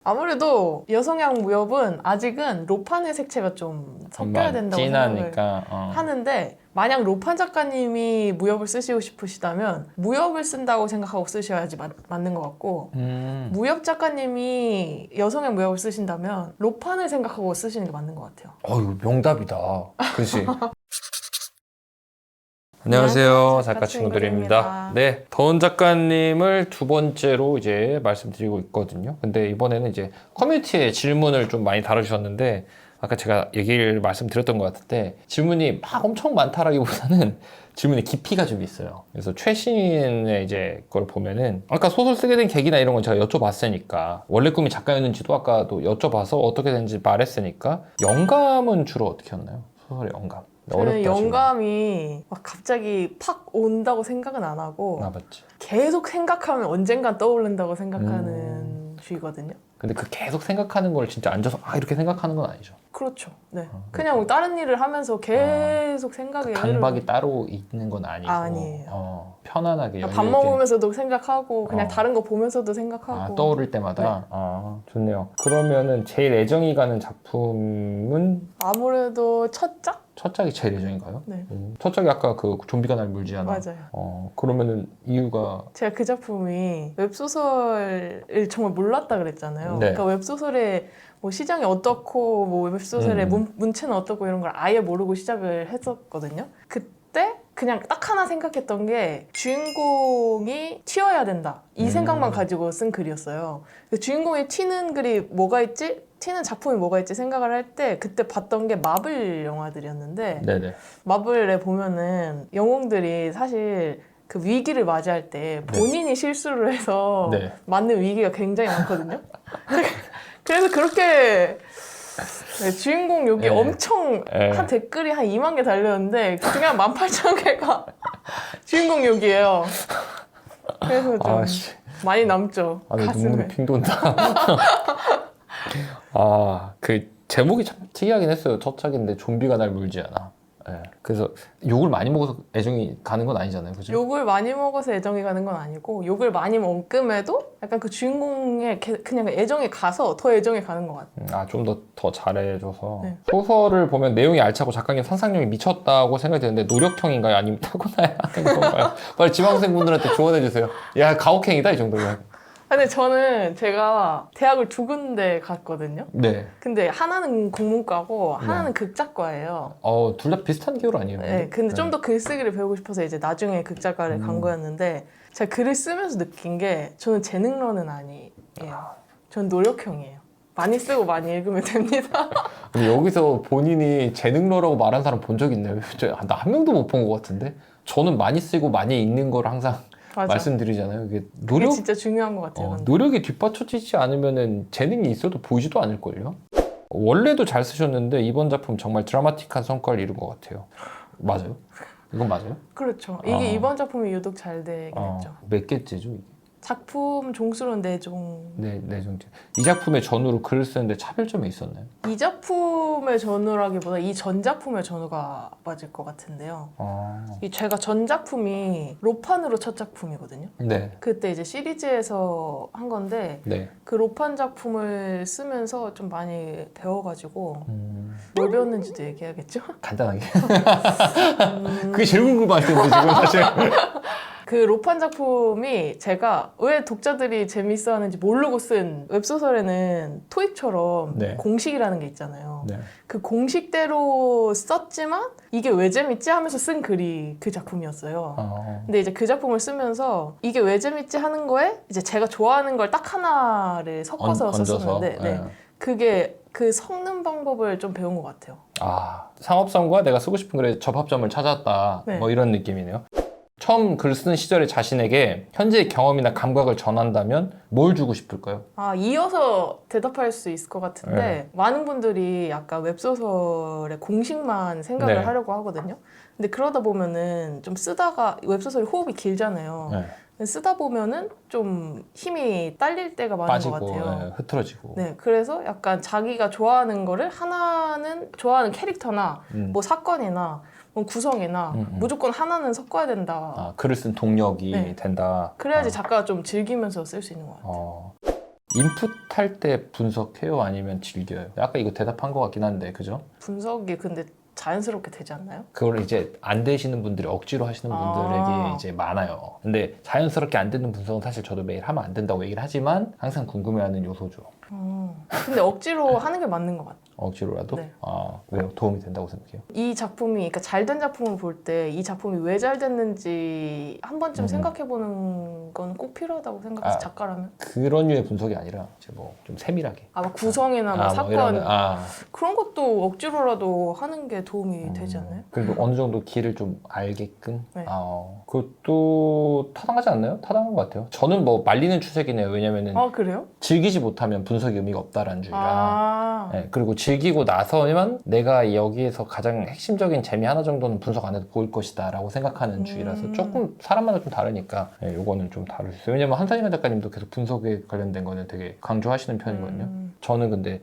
아무래도 여성향 무협은 아직은 로판의 색채가 좀 섞여야 된다고 생각을 하는데, 만약 로판 작가님이 무협을 쓰시고 싶으시다면 무협을 쓴다고 생각하고 쓰셔야지 맞는 것 같고, 무협 작가님이 여성향 무협을 쓰신다면 로판을 생각하고 쓰시는 게 맞는 것 같아요. 이거 명답이다. 그치? 안녕하세요, 작가 친구들입니다. 네, 더운 작가님을 두 번째로 이제 말씀드리고 있거든요. 근데 이번에는 이제 커뮤니티에 질문을 좀 많이 달아주셨는데, 아까 제가 말씀드렸던 것 같은데, 질문이 막 엄청 많다라기보다는 질문의 깊이가 좀 있어요. 그래서 최신의 이제 걸 보면은, 아까 소설 쓰게 된 계기나 이런 건 제가 여쭤봤으니까, 원래 꿈이 작가였는지도 아까도 여쭤봐서 어떻게 됐는지 말했으니까, 영감은 주로 어떻게 였나요? 소설의 영감. 저는 영감이 막 갑자기 팍 온다고 생각은 안 하고, 맞지. 계속 생각하면 언젠간 떠오른다고 생각하는 주의거든요. 근데 그 계속 생각하는 걸 진짜 앉아서 이렇게 생각하는 건 아니죠. 그렇죠. 네. 그냥 다른 일을 하면서 계속 생각이 강박이 따로 있는 건 아니고. 아니에요. 편안하게. 밥 먹으면서도 생각하고, 그냥 다른 거 보면서도 생각하고. 떠오를 때마다. 네. 좋네요. 그러면은 제일 애정이 가는 작품은? 아무래도 첫 작? 첫 작이 제일 애정인가요? 네. 첫 작이 아까 그 좀비가 날 물지 않아. 맞아요. 그러면은 이유가? 제가 그 작품이 웹소설을 정말 몰랐다 그랬잖아요. 네. 그러니까 웹소설의 뭐 시장이 어떻고, 뭐 웹소설의 문체는 어떻고 이런 걸 아예 모르고 시작을 했었거든요. 그때 그냥 딱 하나 생각했던 게 주인공이 튀어야 된다. 이 생각만 가지고 쓴 글이었어요. 주인공이 튀는 글이 뭐가 있지? 튀는 작품이 뭐가 있지 생각을 할 때 그때 봤던 게 마블 영화들이었는데, 네네. 마블에 보면은 영웅들이 사실 그 위기를 맞이할 때 본인이 실수를 해서 맞는 위기가 굉장히 많거든요. 그래서 그렇게 주인공 욕이 엄청 한 댓글이 한 2만 개 달렸는데 그 중에 한 18,000개가 주인공 욕이에요. 그래서 좀 많이 남죠. 가슴에. 눈물이 핑 돈다. 그 제목이 참 특이하긴 했어요. 첫 작인데 좀비가 날 물지 않아. 그래서 욕을 많이 먹어서 애정이 가는 건 아니잖아요, 그죠? 욕을 많이 먹어서 애정이 가는 건 아니고, 욕을 많이 먹음에도 약간 그 주인공의 그냥 애정이 가서 더 애정이 가는 것 같아요. 좀 더 잘해줘서. 네. 소설을 보면 내용이 알차고 작가님 상상력이 미쳤다고 생각이 드는데 노력형인가요? 아니면 타고나야 하는 건가요? 빨리 지망생분들한테 조언해주세요. 야, 가혹행위다 이 정도면. 근데 저는 제가 대학을 두 군데 갔거든요. 네. 근데 하나는 국문과고 하나는 극작과예요. 둘 다 비슷한 계열 아니에요? 네. 근데 좀 더 글쓰기를 배우고 싶어서 이제 나중에 극작과를 간 거였는데, 제가 글을 쓰면서 느낀 게 저는 재능러는 아니에요. 저는 노력형이에요. 많이 쓰고 많이 읽으면 됩니다. 근데 여기서 본인이 재능러라고 말한 사람 본 적 있나요? 나 한 명도 못 본 것 같은데? 저는 많이 쓰고 많이 읽는 걸 항상 말씀드리잖아요. 이게 그게 진짜 중요한 것 같아요. 노력이 뒷받쳐지지 않으면 재능이 있어도 보이지도 않을걸요? 원래도 잘 쓰셨는데 이번 작품 정말 드라마틱한 성과를 이룬 것 같아요. 맞아요? 이건 맞아요? 그렇죠. 이게 이번 작품이 유독 잘 되긴 했죠. 몇 개째죠, 이게? 작품 종수로는 4종. 네, 4종째. 이 작품의 전후로 글을 쓰는데 차별점이 있었나요? 이 작품의 전후라기보다 이 전 작품의 전후가 맞을 것 같은데요. 제가 전 작품이 로판으로 첫 작품이거든요. 네. 그때 이제 시리즈에서 한 건데, 그 로판 작품을 쓰면서 좀 많이 배워가지고 뭘 배웠는지도 얘기해야겠죠? 간단하게. 그게 제일 궁금할 텐데 지금 사실. 그 로판 작품이 제가 왜 독자들이 재밌어하는지 모르고 쓴, 웹소설에는 토익처럼 공식이라는 게 있잖아요. 그 공식대로 썼지만 이게 왜 재밌지 하면서 쓴 글이 그 작품이었어요. 근데 이제 그 작품을 쓰면서 이게 왜 재밌지 하는 거에 이제 제가 좋아하는 걸 딱 하나를 섞어서 썼었는데 그게 그 섞는 방법을 좀 배운 것 같아요. 상업성과 내가 쓰고 싶은 글의 접합점을 찾았다. 뭐 이런 느낌이네요. 처음 글 쓰는 시절의 자신에게 현재의 경험이나 감각을 전한다면 뭘 주고 싶을까요? 이어서 대답할 수 있을 것 같은데, 많은 분들이 약간 웹소설의 공식만 생각을 하려고 하거든요. 근데 그러다 보면은 좀 쓰다가, 웹소설이 호흡이 길잖아요. 쓰다 보면은 좀 힘이 딸릴 때가 많은 것 같아요. 흐트러지고. 그래서 약간 자기가 좋아하는 거를 하나는 좋아하는 캐릭터나 뭐 사건이나 뭐 구성이나 무조건 하나는 섞어야 된다. 글을 쓴 동력이 된다. 그래야지 작가가 좀 즐기면서 쓸 수 있는 것 같아요. 인풋할 때 분석해요? 아니면 즐겨요? 아까 이거 대답한 것 같긴 한데, 그죠? 분석이 근데 자연스럽게 되지 않나요? 그걸 이제 안 되시는 분들이 억지로 하시는 분들에게 이제 많아요. 근데 자연스럽게 안 되는 분석은 사실 저도 매일 하면 안 된다고 얘기를 하지만 항상 궁금해하는 요소죠. 근데 억지로 하는 게 맞는 것 같아요. 억지로라도? 네. 아, 왜요? 도움이 된다고 생각해요? 이 작품이, 그러니까 잘 된 작품을 볼 때 이 작품이 왜 잘 됐는지 한 번쯤 생각해보는 건 꼭 필요하다고 생각해서 작가라면. 그런 류의 분석이 아니라 이제 뭐 좀 세밀하게. 막 구성이나 막 뭐 사건 이러면, 그런 것도 억지로라도 하는 게 도움이 되지 않나요? 그리고 어느 정도 길을 좀 알게끔. 네. 그것도 타당하지 않나요? 타당한 것 같아요. 저는 뭐 말리는 추세긴 해요. 왜냐면은 그래요? 즐기지 못하면 분석이 의미가 없다라는 주의라. 네, 그리고 즐기고 나서면 내가 여기에서 가장 핵심적인 재미 하나 정도는 분석 안 해도 보일 것이다 라고 생각하는 주의라서 조금 사람마다 좀 다르니까 요거는 좀 다를 수 있어요. 왜냐면 한상현 작가님도 계속 분석에 관련된 거는 되게 강조하시는 편이거든요. 저는 근데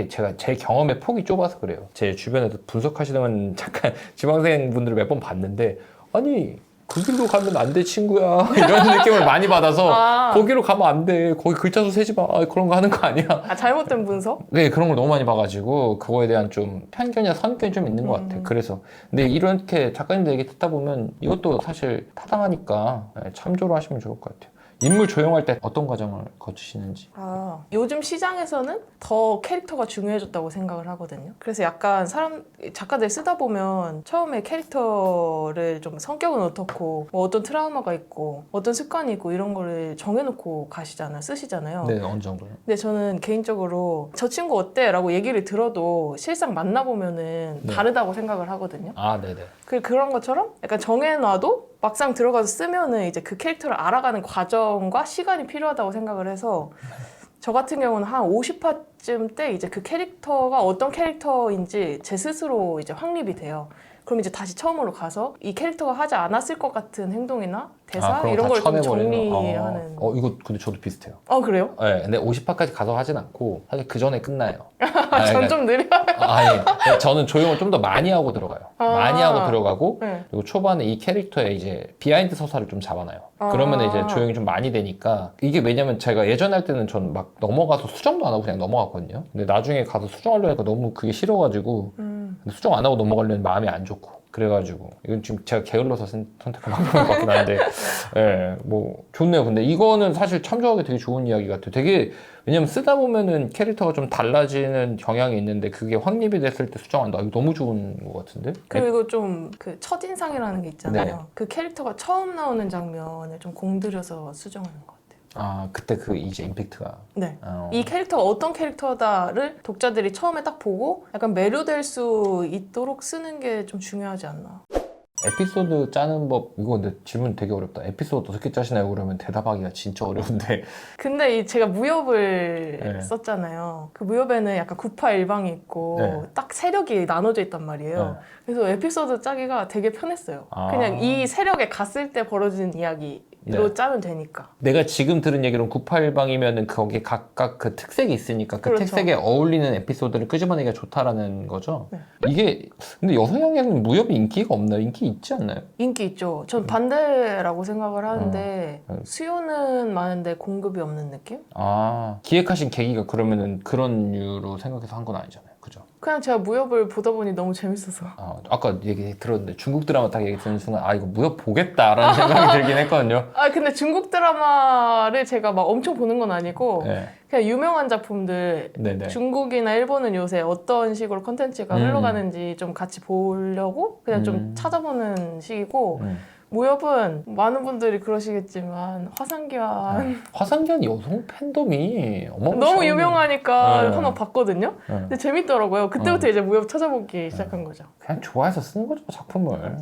제가 제 경험의 폭이 좁아서 그래요. 제 주변에도 분석하시는 잠깐 지망생 분들을 몇 번 봤는데 아니 그 길로 가면 안 돼 친구야 이런 느낌을 많이 받아서 거기로 가면 안 돼 거기 글자 수 세지 마 그런 거 하는 거 아니야. 잘못된 분석? 네, 그런 걸 너무 많이 봐가지고 그거에 대한 좀 편견이나 선입견이 좀 있는 것 같아요. 그래서 근데 이렇게 작가님들 얘기 듣다 보면 이것도 사실 타당하니까 참조를 하시면 좋을 것 같아요. 인물 조형할 때 어떤 과정을 거치시는지. 요즘 시장에서는 더 캐릭터가 중요해졌다고 생각을 하거든요. 그래서 약간 작가들 쓰다 보면 처음에 캐릭터를 좀 성격은 어떻고 뭐 어떤 트라우마가 있고 어떤 습관이 있고 이런 거를 정해놓고 쓰시잖아요. 네, 어느 정도요. 근데 저는 개인적으로 저 친구 어때? 라고 얘기를 들어도 실상 만나보면은 다르다고 생각을 하거든요. 네네. 그런 것처럼 약간 정해놔도 막상 들어가서 쓰면은 이제 그 캐릭터를 알아가는 과정과 시간이 필요하다고 생각을 해서 저 같은 경우는 한 50화쯤 때 이제 그 캐릭터가 어떤 캐릭터인지 제 스스로 이제 확립이 돼요. 그럼 이제 다시 처음으로 가서 이 캐릭터가 하지 않았을 것 같은 행동이나 대사 이런 걸 좀 정리하는. 이거 근데 저도 비슷해요. 그래요? 네, 근데 50화까지 가서 하진 않고 사실 그 전에 끝나요. 전 좀 느려요. 아니, 저는 조용을 좀 더 많이 하고 들어가요. 많이 하고 들어가고 네. 그리고 초반에 이 캐릭터의 이제 비하인드 서사를 좀 잡아놔요. 그러면 이제 조용이 좀 많이 되니까 이게 왜냐면 제가 예전에 할 때는 전 막 넘어가서 수정도 안 하고 그냥 넘어갔거든요. 근데 나중에 가서 수정하려고 하니까 너무 그게 싫어가지고 근데 수정 안 하고 넘어가려는 마음이 안 좋고 그래가지고 이건 지금 제가 게을러서 선택한 방법인 것 같긴 한데 뭐 좋네요. 근데 이거는 사실 참조하기 되게 좋은 이야기 같아요. 되게 왜냐면 쓰다 보면은 캐릭터가 좀 달라지는 경향이 있는데 그게 확립이 됐을 때 수정한다. 이거 너무 좋은 것 같은데? 그리고 좀 그 첫인상이라는 게 있잖아요. 그 캐릭터가 처음 나오는 장면을 좀 공들여서 수정하는 것 같아요. 그때 이제 임팩트가. 네. 이 캐릭터가 어떤 캐릭터다를 독자들이 처음에 딱 보고 약간 매료될 수 있도록 쓰는 게 좀 중요하지 않나. 에피소드 짜는 법 이거 근데 질문 되게 어렵다. 에피소드 어떻게 짜시나요? 그러면 대답하기가 진짜 어려운데. 근데 제가 무협을 썼잖아요. 그 무협에는 약간 구파 일방이 있고 딱 세력이 나눠져 있단 말이에요. 그래서 에피소드 짜기가 되게 편했어요. 그냥 이 세력에 갔을 때 벌어지는 이야기로 짜면 되니까. 내가 지금 들은 얘기로는 981방이면은 거기에 각각 그 특색이 있으니까 그 그렇죠. 특색에 어울리는 에피소드를 끄집어내기가 좋다라는 거죠. 이게 근데 여성향에는 무협이 인기가 없나요? 인기 있지 않나요? 인기 있죠. 전 반대라고 생각을 하는데 수요는 많은데 공급이 없는 느낌? 기획하신 계기가 그러면은 그런 이유로 생각해서 한 건 아니잖아요. 그죠? 그냥 제가 무협을 보다 보니 너무 재밌어서. 아까 얘기 들었는데 중국 드라마 딱 얘기 듣는 순간 이거 무협 보겠다라는 생각이 들긴 했거든요. 근데 중국 드라마를 제가 막 엄청 보는 건 아니고 그냥 유명한 작품들 중국이나 일본은 요새 어떤 식으로 컨텐츠가 흘러가는지 좀 같이 보려고 그냥 좀 찾아보는 식이고 무협은 많은 분들이 그러시겠지만 화산기한 여성 팬덤이 너무 유명하니까 한번 봤거든요. 근데 재밌더라고요. 그때부터 이제 무협 찾아보기 시작한 거죠. 그냥 좋아해서 쓴 거죠, 작품을.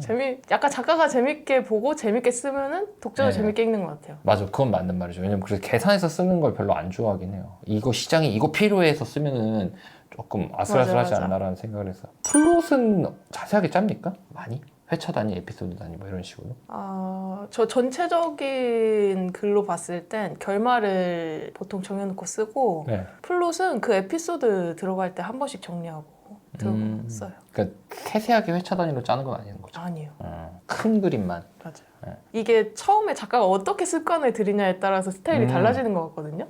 약간 작가가 재밌게 보고 재밌게 쓰면은 독자도 재밌게 읽는 것 같아요. 맞아, 그건 맞는 말이죠. 왜냐면 그래서 계산해서 쓰는 걸 별로 안 좋아하긴 해요. 이거 시장이 이거 필요해서 쓰면은 조금 아슬아슬하지 않나라는 생각을 해서. 플롯은 자세하게 짭니까? 많이? 회차 단위, 에피소드 단위 뭐 이런 식으로? 저 전체적인 글로 봤을 땐 결말을 보통 정해놓고 쓰고 플롯은 그 에피소드 들어갈 때 한 번씩 정리하고 써요. 그러니까 세세하게 회차 단위로 짜는 건 아닌 거죠? 아니에요. 큰 그림만. 맞아요. 이게 처음에 작가가 어떻게 습관을 들이냐에 따라서 스타일이 달라지는 것 같거든요.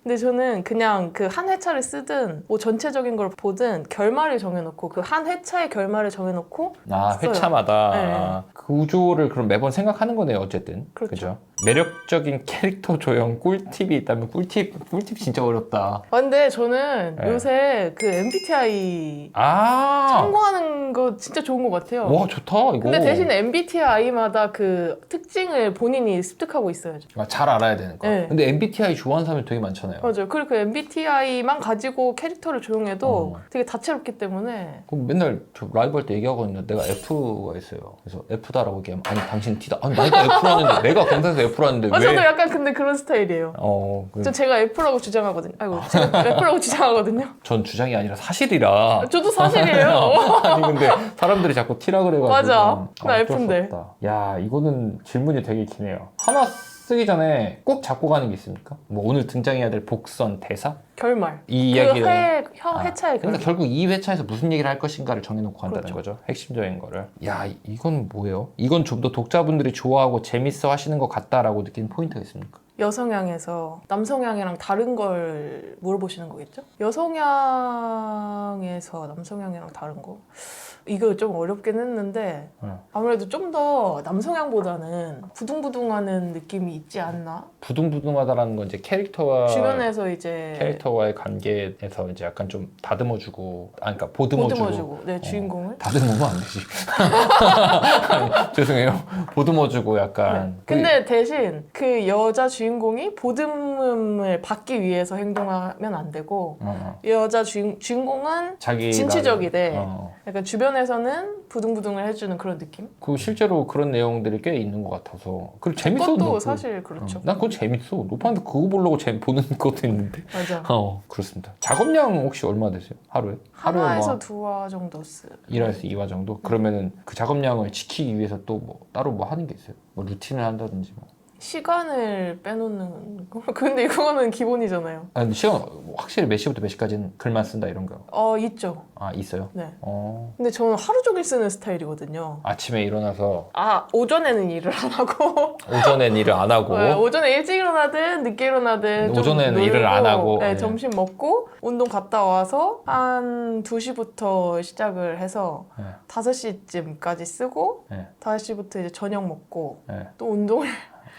근데 저는 그냥 그 한 회차를 쓰든 뭐 전체적인 걸 보든 결말을 정해놓고 그 한 회차의 결말을 정해놓고 아, 써요. 회차마다 네. 구조를 그럼 매번 생각하는 거네요, 어쨌든. 그렇죠. 그죠? 매력적인 캐릭터 조형 꿀팁이 있다면 꿀팁 진짜 어렵다. 근데 저는 네. 요새 그 MBTI 아, 참고하는 거 진짜 좋은 것 같아요. 와, 좋다, 이거. 근데 대신 MBTI마다 그 특징을 본인이 습득하고 있어야죠. 아, 잘 알아야 되는 거. 네. 근데 MBTI 좋아하는 사람이 되게 많잖아요. 맞아요. 그리고 그 MBTI만 가지고 캐릭터를 조용해도 되게 다채롭기 때문에 그럼 맨날 저 라이브 할 때 얘기하거든요. 내가 F가 있어요. 그래서 F다라고 얘기하면 아니 당신 T다. 아니 내가 F라는데 내가 검사에서 F라는데 왜? 저도 약간 근데 그런 스타일이에요. 제가 F라고 주장하거든요. 아이고, 제가 F라고 주장하거든요. 전 주장이 아니라 사실이라. 저도 사실이에요. 아니 근데 사람들이 자꾸 T라 그래가지고. 맞아. 나 어쩔 수 F인데. 없다. 야 이거는 질문이 되게 기네요. 하나 쓰기 전에 꼭 잡고 가는 게 있습니까? 뭐 오늘 등장해야 될 복선 대사? 결말. 이 그 이야기를 회차의 결말. 그러니까 결국 이 회차에서 무슨 얘기를 할 것인가를 정해놓고 한다는 그렇죠. 거죠. 핵심적인 거를. 야, 이건 뭐예요? 이건 좀 더 독자분들이 좋아하고 재밌어 하시는 것 같다라고 느낀 포인트가 있습니까? 여성향에서 남성향이랑 다른 걸 물어보시는 거겠죠? 여성향에서 남성향이랑 다른 거? 이거 좀 어렵긴 했는데 아무래도 좀 더 남성향보다는 부둥부둥하는 느낌이 있지 않나? 부둥부둥하다라는 건 이제 캐릭터와 주변에서 이제 캐릭터와의 관계에서 이제 약간 좀 다듬어주고, 그러니까 보듬어주고. 네, 주인공을. 다듬으면 안 되지. 아니, 죄송해요. 보듬어주고 약간. 네. 근데 대신 그 여자 주인공이 보듬음을 받기 위해서 행동하면 안 되고 여자 주인공은 자기 진취적이래. 약간 주변에서는 부둥부둥을 해주는 그런 느낌? 그 실제로 그런 내용들이 꽤 있는 것 같아서. 그리고 재밌어. 그것도 사실 그렇죠. 난 그거 재밌어. 로파한테 그거 보려고 보는 것도 있는데. 맞아. 그렇습니다. 작업량 혹시 얼마 되세요? 하루에? 하나에서 두 화 정도 쓰. 1화에서 2화 정도? 그러면은 그 작업량을 지키기 위해서 또 뭐 따로 뭐 하는 게 있어요? 뭐 루틴을 한다든지 뭐. 시간을 빼놓는 거. 근데 이거는 기본이잖아요. 아, 근데 시간 확실히 몇 시부터 몇 시까지는 글만 쓴다 이런 거. 있죠. 아, 있어요? 네. 어. 근데 저는 하루 종일 쓰는 스타일이거든요. 아침에 일어나서 오전에는 일을 안 하고 오전엔 일을 안 하고 네, 오전에 일찍 일어나든 늦게 일어나든 좀 오전에는 놀고, 일을 안 하고 네, 네. 점심 먹고 운동 갔다 와서 한 2시부터 시작을 해서 네. 5시쯤까지 쓰고 네. 5시부터 이제 저녁 먹고 네. 또 운동을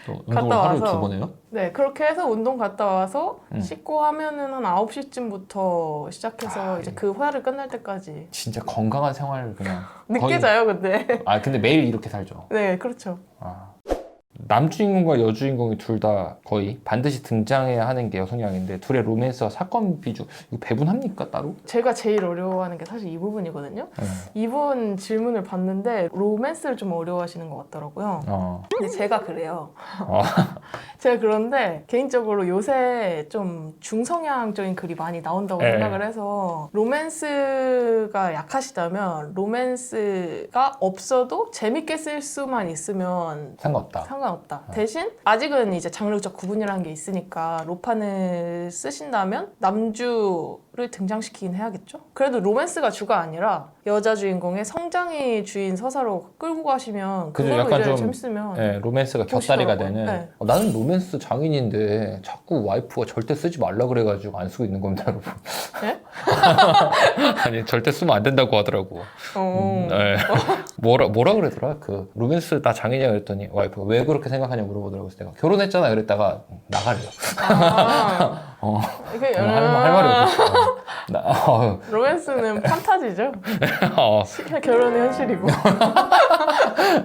또 갔다 운동을 하루에 와서 2번 해요? 네, 그렇게 해서 운동 갔다 와서 씻고 하면은 한 9시쯤부터 시작해서 이제 그 회화를 끝날 때까지 진짜 건강한 생활을 그냥 늦게 자요, 근데. 근데 매일 이렇게 살죠. 네, 그렇죠. 남주인공과 여주인공이 둘 다 거의 반드시 등장해야 하는 게 여성향인데 둘의 로맨스와 사건 비중 이거 배분합니까 따로? 제가 제일 어려워하는 게 사실 이 부분이거든요. 이분 질문을 봤는데 로맨스를 좀 어려워하시는 것 같더라고요. 근데 제가 그래요. 제가 그런데 개인적으로 요새 좀 중성향적인 글이 많이 나온다고 생각을 해서 로맨스가 약하시다면 로맨스가 없어도 재밌게 쓸 수만 있으면 상관없다. 대신 아직은 이제 장르적 구분이라는 게 있으니까 로판을 쓰신다면 남주를 등장시키긴 해야겠죠? 그래도 로맨스가 주가 아니라 여자 주인공의 성장이 주인 서사로 끌고 가시면 그걸로 약간 이제 좀, 재밌으면 네, 로맨스가 곁다리가 보시더라고요. 되는 나는 로맨스 장인인데 자꾸 와이프가 절대 쓰지 말라 그래가지고 안 쓰고 있는 겁니다 여러분. 네? 아니 절대 쓰면 안 된다고 하더라고. 네. 뭐라 그러더라? 그 로맨스 나 장인이야 그랬더니 와이프가 왜 그렇게 생각하냐 물어보더라고. 그래서 내가 결혼했잖아 그랬다가 나가래요. 할 말이 없었어. 로맨스는 판타지죠. 결혼은 현실이고.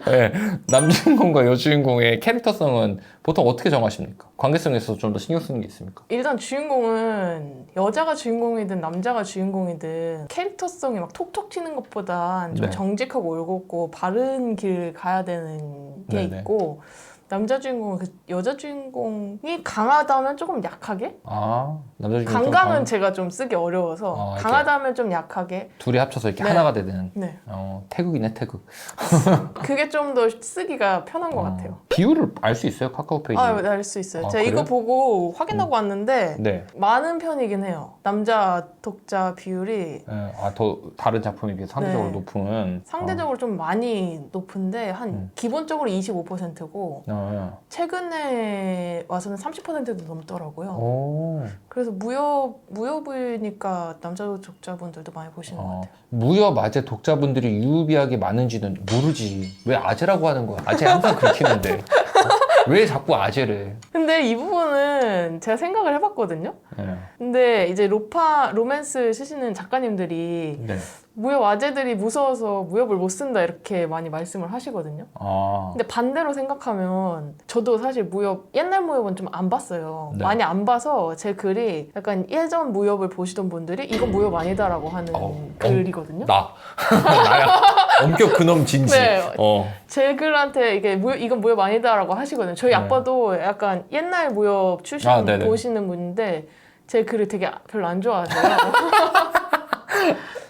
네, 남주인공과 여주인공의 캐릭터성은 보통 어떻게 정하십니까? 관계성에 있어서 좀 더 신경 쓰는 게 있습니까? 일단 주인공은 여자가 주인공이든 남자가 주인공이든 캐릭터성이 막 톡톡 튀는 것보단 좀 정직하고 올곧고 바른 길 가야 되는 게 있고 남자 주인공은 그 여자 주인공이 강하다면 조금 약하게? 남자 주인공 강강은 제가 좀 쓰기 어려워서 강하다면 좀 약하게 둘이 합쳐서 이렇게 하나가 되는 태극이네 태극. 그게 좀 더 쓰기가 편한 것 같아요. 비율을 알 수 있어요? 카카오 페이지? 알 수 있어요. 제가 그래요? 이거 보고 확인하고 왔는데 많은 편이긴 해요. 남자 독자 비율이 더 다른 작품에 비해 상대적으로 높은 상대적으로 좀 많이 높은데 한 기본적으로 25%고 최근에 와서는 30%도 넘더라고요. 오. 그래서 무협이니까 남자 독자분들도 많이 보시는 것 같아요. 무협 아재 독자분들이 유의비하게 많은지는 모르지. 왜 아재라고 하는 거야? 아재 항상 긁히는데. 왜 자꾸 아재래? 근데 이 부분은 제가 생각을 해봤거든요. 근데 이제 로맨스 쓰시는 작가님들이 무협 아재들이 무서워서 무협을 못 쓴다 이렇게 많이 말씀을 하시거든요. 근데 반대로 생각하면 저도 사실 옛날 무협은 좀 안 봤어요. 많이 안 봐서 제 글이 약간 예전 무협을 보시던 분들이 이건 무협 아니다라고 하는 글이거든요. 나야. 엄격 그놈 진지. 네. 제 글한테 이건 무협 아니다라고 하시거든요. 저희 아빠도 약간 옛날 무협 출신 보시는 분인데 제 글을 되게 별로 안 좋아하세요.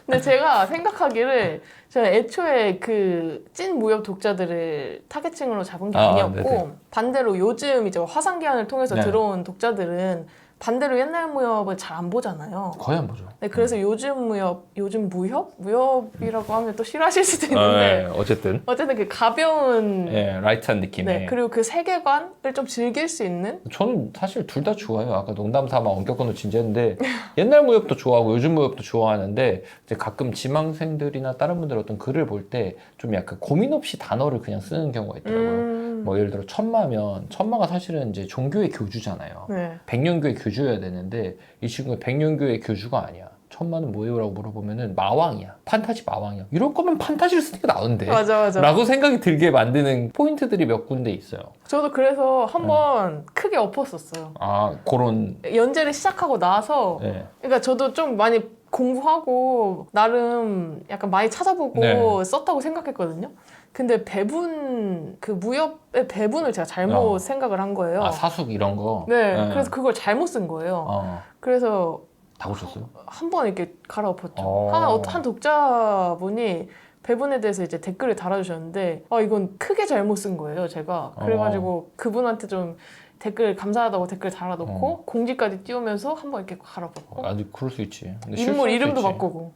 근데 제가 생각하기를 저는 애초에 그 찐 무협 독자들을 타겟층으로 잡은 게 아니었고 반대로 요즘 이제 화상기한을 통해서 들어온 독자들은 반대로 옛날 무협을 잘 안 보잖아요. 거의 안 보죠. 네, 그래서 요즘 무협이라고 하면 또 싫어하실 수도 있는데 어쨌든 그 가벼운 라이트한 느낌의 그리고 그 세계관을 좀 즐길 수 있는. 저는 사실 둘 다 좋아해요. 아까 농담 삼아 엄격한 진지했는데 옛날 무협도 좋아하고 요즘 무협도 좋아하는데 이제 가끔 지망생들이나 다른 분들 어떤 글을 볼 때 좀 약간 고민 없이 단어를 그냥 쓰는 경우가 있더라고요. 뭐 예를 들어 천마면 천마가 사실은 이제 종교의 교주잖아요. 백년교의 교주여야 되는데 이 친구가 백년교의 교주가 아니야. 천마는 뭐예요? 라고 물어보면은 마왕이야. 판타지 마왕이야. 이럴 거면 판타지를 쓰는 게 나은데. 맞아. 라고 생각이 들게 만드는 포인트들이 몇 군데 있어요. 저도 그래서 한번 크게 엎었었어요. 그런 연재를 시작하고 나서 그러니까 저도 좀 많이 공부하고 나름 약간 많이 찾아보고 썼다고 생각했거든요. 근데 무협의 배분을 제가 잘못 생각을 한 거예요. 사숙 이런 거? 그래서 그걸 잘못 쓴 거예요. 그래서 다 고쳤어요? 한 번 이렇게 갈아엎었죠. 한 독자분이 배분에 대해서 이제 댓글을 달아주셨는데 이건 크게 잘못 쓴 거예요, 제가. 그래가지고 그분한테 좀 댓글 감사하다고 댓글 달아놓고 공지까지 띄우면서 한번 이렇게 갈아엎고. 그럴 수 있지. 인물 이름도 바꾸고.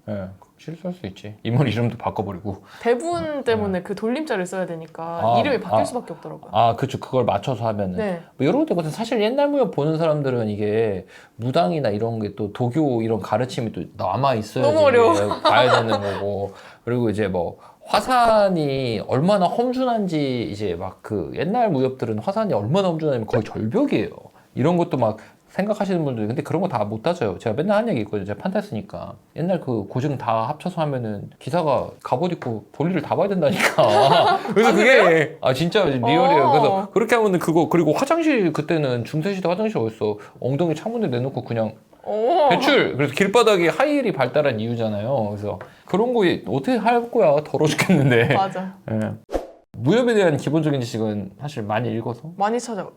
실수할 수 있지. 인물 이름도 바꿔버리고. 배분 때문에 그 돌림자를 써야 되니까 이름이 바뀔 수밖에 없더라고요. 그렇죠. 그걸 맞춰서 하면은. 뭐 이런 것도 사실 옛날 무협 보는 사람들은 이게 무당이나 이런 게 또 도교 이런 가르침이 또 남아 있어야지. 너무 어려워. 봐야 되는 거고. 그리고 이제 뭐 화산이 얼마나 험준한지 이제 막 그 옛날 무협들은 화산이 얼마나 험준하냐면 거의 절벽이에요. 이런 것도 막 생각하시는 분들 근데 그런 거 다 못 따져요. 제가 맨날 하는 얘기 있거든요. 제가 판타 쓰니까 옛날 그 고증 다 합쳐서 하면은 기사가 갑옷 입고 볼일을 다 봐야 된다니까. 그래서 그게 진짜 리얼이에요. 그래서 그렇게 하면은 그리고 화장실 그때는 중세시대 화장실 어딨어. 엉덩이 창문에 내놓고 그냥 배출. 그래서 길바닥에 하이힐이 발달한 이유잖아요. 그래서 그런 거 어떻게 할 거야. 더러워 죽겠는데. 맞아. 무협에 대한 기본적인 지식은 사실 많이 읽어서? 많이 찾아봐.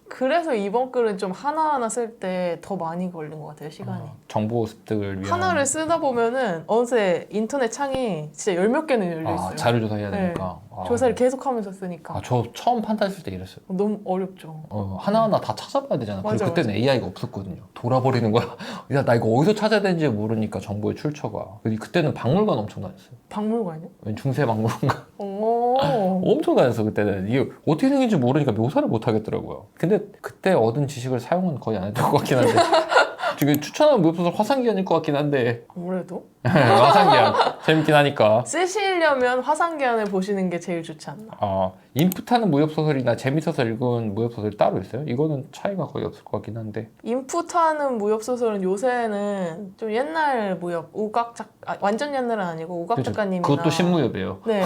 그래서 이번 글은 좀 하나하나 쓸 때 더 많이 걸린 것 같아요, 시간이. 정보 습득을 위한. 하나를 쓰다 보면은 어느새 인터넷 창이 진짜 10몇 개는 열려있어요. 자료 조사해야 되니까. 조사를 계속하면서 쓰니까. 저 처음 판타 쓸 때 이랬어요. 너무 어렵죠. 하나하나 다 찾아봐야 되잖아. 맞아, 그리고 그때는 AI가 없었거든요. 돌아버리는 거야. 야, 나 이거 어디서 찾아야 되는지 모르니까 정보의 출처가. 그때는 박물관 엄청 다녔어요. 박물관이요? 중세 박물관. 엄청 다녔어 그때는. 이게 어떻게 생긴지 모르니까 묘사를 못 하겠더라고요. 근데 그때 얻은 지식을 사용은 거의 안 했던 것 같긴 한데 지금 추천하는 무협소설 화상기한일 것 같긴 한데 아무래도 화상기한 재밌긴 하니까 쓰시려면 화상기한을 보시는 게 제일 좋지 않나. 인풋하는 무협소설이나 재밌어서 읽은 무협소설이 따로 있어요? 이거는 차이가 거의 없을 것 같긴 한데 인풋하는 무협소설은 요새는 좀 옛날 무협 완전 옛날은 아니고 우각 작가님이나 그것도 신무협이에요. 네,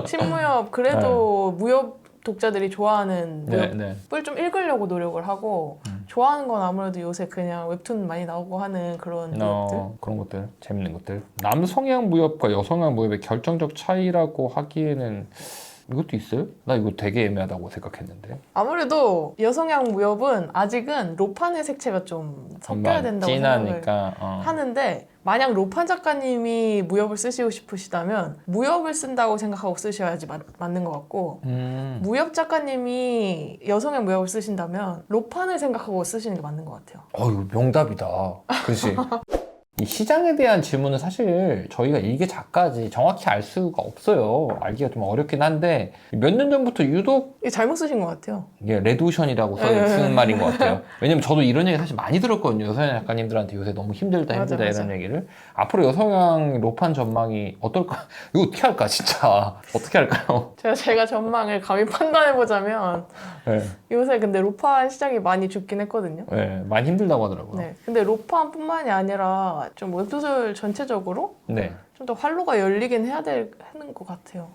신무협 그래도 무협 독자들이 좋아하는 무협을 좀 읽으려고 노력을 하고 좋아하는 건 아무래도 요새 그냥 웹툰 많이 나오고 하는 그런 무협들 그런 것들 재밌는 것들. 남성향 무협과 여성향 무협의 결정적 차이라고 하기에는 이것도 있어요? 나 이거 되게 애매하다고 생각했는데 아무래도 여성향 무협은 아직은 로판의 색채가 좀 섞여야 된다고 생각을 하는데 만약 로판 작가님이 무협을 쓰시고 싶으시다면 무협을 쓴다고 생각하고 쓰셔야지 맞는 것 같고 무협 작가님이 여성향 무협을 쓰신다면 로판을 생각하고 쓰시는 게 맞는 것 같아요. 이거 명답이다. 그렇지. 이 시장에 대한 질문은 사실 저희가 일개 작가지 정확히 알 수가 없어요. 알기가 좀 어렵긴 한데 몇 년 전부터 유독 이게 잘못 쓰신 것 같아요. 이게 레드오션이라고 쓰는 말인 것 같아요. 왜냐면 저도 이런 얘기 사실 많이 들었거든요. 여성 작가님들한테 요새 너무 힘들다 맞아. 이런 얘기를. 앞으로 여성향 로판 전망이 어떨까? 이거 어떻게 할까 진짜. 어떻게 할까요? 제가 전망을 감히 판단해보자면 네. 요새 근데 로판 시장이 많이 죽긴 했거든요. 네, 많이 힘들다고 하더라고요. 네. 근데 로판뿐만이 아니라 좀 웹소설 전체적으로 네. 좀 더 활로가 열리긴 하는 것 같아요.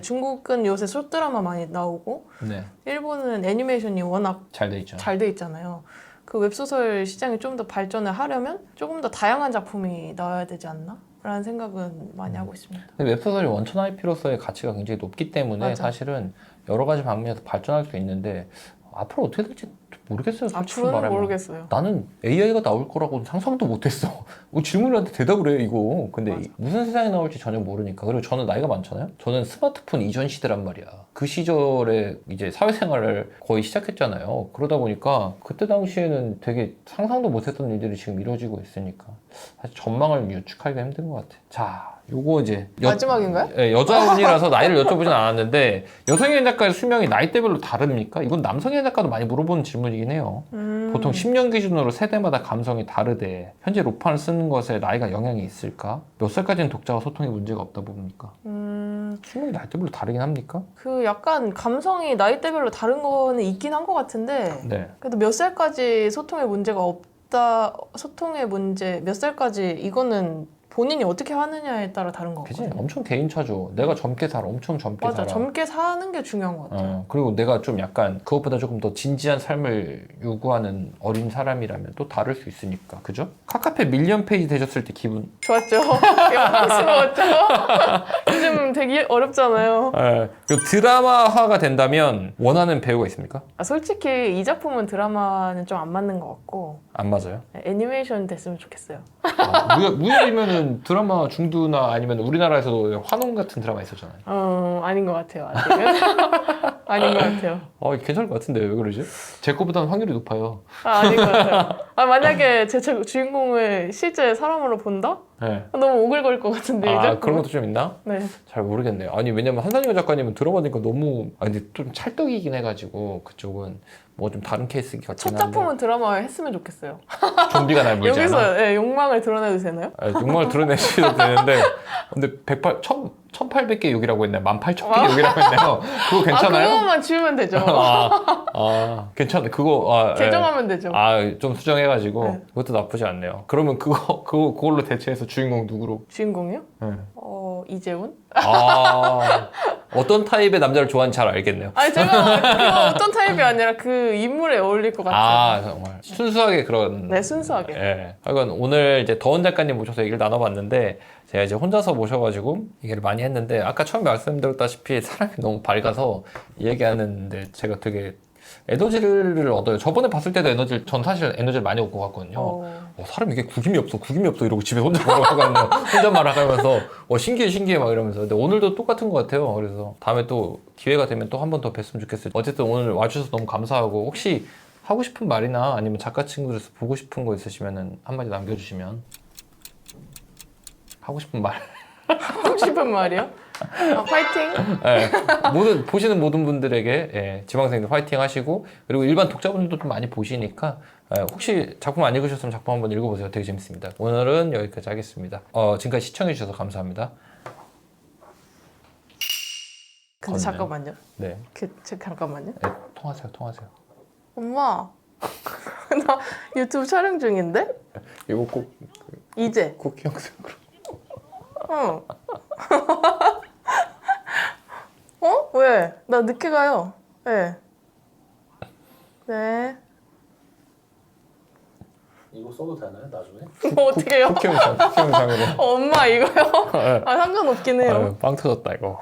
중국은 요새 숏드라마 많이 나오고 네. 일본은 애니메이션이 워낙 잘 돼 있죠. 잘 돼 있잖아요. 그 웹소설 시장이 좀 더 발전을 하려면 조금 더 다양한 작품이 나와야 되지 않나? 라는 생각은 많이 하고 있습니다. 근데 웹소설이 원천 IP로서의 가치가 굉장히 높기 때문에 맞아. 사실은 여러 가지 방면에서 발전할 수 있는데 앞으로 어떻게 될지 모르겠어요. 솔직히 앞으로는 말하면. 모르겠어요. 나는 AI가 나올 거라고는 상상도 못했어. 뭐 질문한테 대답을 해 이거. 근데 맞아. 무슨 세상이 나올지 전혀 모르니까. 그리고 저는 나이가 많잖아요. 저는 스마트폰 이전 시대란 말이야. 그 시절에 이제 사회생활을 거의 시작했잖아요. 그러다 보니까 그때 당시에는 되게 상상도 못했던 일들이 지금 이루어지고 있으니까 사실 전망을 유축하기가 힘든 것 같아. 자, 요거 이제 마지막인가요? 예, 여자분이라서 나이를 여쭤보진 않았는데 여성의 작가의 수명이 나이대별로 다릅니까? 이건 남성의 작가도 많이 물어보는 질문이긴 해요. 보통 10년 기준으로 세대마다 감성이 다르대. 현재 로판을 쓰는 것에 나이가 영향이 있을까? 몇 살까지는 독자와 소통에 문제가 없다 봅니까? 수명이 나이대별로 다르긴 합니까? 그 약간 감성이 나이대별로 다른 거는 있긴 한 것 같은데 네. 그래도 몇 살까지 소통에 문제가 없다. 소통의 문제 몇 살까지 이거는 본인이 어떻게 하느냐에 따라 다른 거 그치? 같거든요. 엄청 개인차죠. 내가 젊게 살아. 엄청 젊게 맞아. 살아. 젊게 사는 게 중요한 것 같아요. 그리고 내가 좀 약간 그것보다 조금 더 진지한 삶을 요구하는 어린 사람이라면 또 다를 수 있으니까. 그죠? 카카페 밀리언 페이지 되셨을 때 기분 좋았죠. 영광스러웠죠. 요즘 되게 어렵잖아요. 네. 그 드라마화가 된다면 원하는 배우가 있습니까? 솔직히 이 작품은 드라마는 좀 안 맞는 것 같고 안 맞아요. 애니메이션 됐으면 좋겠어요. 무협이면은 드라마 중두나 아니면 우리나라에서도 환원 같은 드라마 있었잖아요. 아닌 것 같아요. 아직은. 아닌 것 같아요. 괜찮을 것 같은데 왜 그러지? 제 거보다는 확률이 높아요. 아닌 것 같아요. 만약에 제 주인공을 실제 사람으로 본다? 네. 너무 오글거릴 것 같은데. 이 작품은? 그런 것도 좀 있나? 네. 잘 모르겠네요. 아니 왜냐면 한산이가 작가님은 들어보니까 너무 근데 좀 찰떡이긴 해가지고 그쪽은 뭐 좀 다른 케이스 같긴 첫 한데 작품은 드라마 했으면 좋겠어요. 좀비가 날 물지 않아? 여기서 욕망을 드러내도 되나요? 욕망을 드러내셔도 되는데 근데 1800개 욕이라고 했나요? 18,000개 욕이라고 했나요? 그거 괜찮아요? 그거만 지우면 되죠. 괜찮아. 그거 개정하면 되죠. 좀 수정해가지고 네. 그것도 나쁘지 않네요. 그러면 그걸로 대체해서 주인공 누구로? 주인공이요? 네. 이재훈? 어떤 타입의 남자를 좋아하는지 잘 알겠네요. 아니 제가 그거 어떤 타입이 아니라 그 인물에 어울릴 것 같아요. 정말 순수하게 그런. 네, 순수하게. 예. 하여간 오늘 이제 더운 작가님 모셔서 얘기를 나눠봤는데 제가 이제 혼자서 모셔가지고 얘기를 많이 했는데 아까 처음에 말씀드렸다시피 사람이 너무 밝아서 얘기하는데 제가 되게 에너지를 얻어요. 저번에 봤을 때도 전 사실 에너지를 많이 얻고 갔거든요. 사람 이게 구김이 없어 이러고 집에 혼자 걸어가거든요. 혼잣말 하면서 신기해 막 이러면서. 근데 오늘도 똑같은 것 같아요. 그래서 다음에 또 기회가 되면 또 한 번 더 뵀으면 좋겠어요. 어쨌든 오늘 와주셔서 너무 감사하고 혹시 하고 싶은 말이나 아니면 작가 친구들에서 보고 싶은 거 있으시면 한마디 남겨주시면. 하고 싶은 말. 하고 싶은 말이요? 파이팅! 네, 보시는 모든 분들에게 지망생들 파이팅 하시고 그리고 일반 독자분들도 좀 많이 보시니까 혹시 작품 안 읽으셨으면 작품 한번 읽어보세요. 되게 재밌습니다. 오늘은 여기까지 하겠습니다. 지금까지 시청해주셔서 감사합니다. 근데 잠깐만요. 네. 잠깐만요. 네, 통하세요. 엄마, 나 유튜브 촬영 중인데? 이거 이제. 꼭 영상으로. 왜? 나 늦게 가요. 네. 이거 써도 되나요? 나중에? 어떻게 해요? 쿠키 영상으로. 엄마 이거요? 상관없긴 해요. 빵 터졌다 이거.